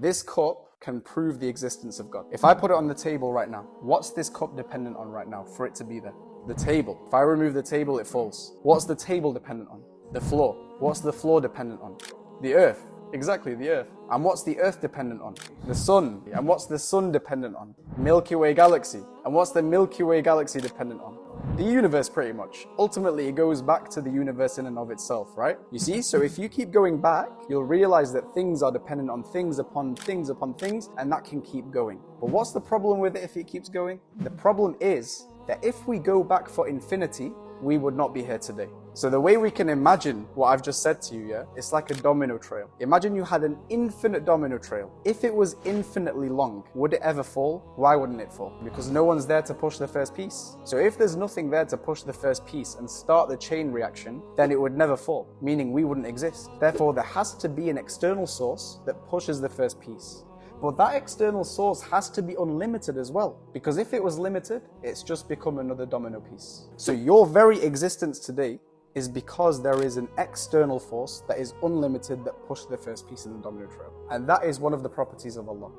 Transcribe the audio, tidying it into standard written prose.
This cup can prove the existence of God. If I put it on the table right now, what's this cup dependent on right now for it to be there? The table. If I remove the table, it falls. What's the table dependent on? The floor. What's the floor dependent on? The earth. Exactly, the earth. And what's the earth dependent on? The sun. And what's the sun dependent on? Milky Way galaxy. And what's the Milky Way galaxy dependent on? The universe, pretty much. Ultimately, it goes back to the universe in and of itself, right? You see? So if you keep going back, you'll realize that things are dependent on things upon things upon things, and that can keep going. But what's the problem with it if it keeps going? The problem is that if we go back for infinity, we would not be here today. So the way we can imagine what I've just said to you, yeah, it's like a domino trail. Imagine you had an infinite domino trail. If it was infinitely long, would it ever fall? Why wouldn't it fall? Because no one's there to push the first piece. So if there's nothing there to push the first piece and start the chain reaction, then it would never fall, meaning we wouldn't exist. Therefore, there has to be an external source that pushes the first piece. But that external source has to be unlimited as well, because if it was limited, it's just become another domino piece. So your very existence today is because there is an external force that is unlimited that pushed the first piece in the domino trail. And that is one of the properties of Allah.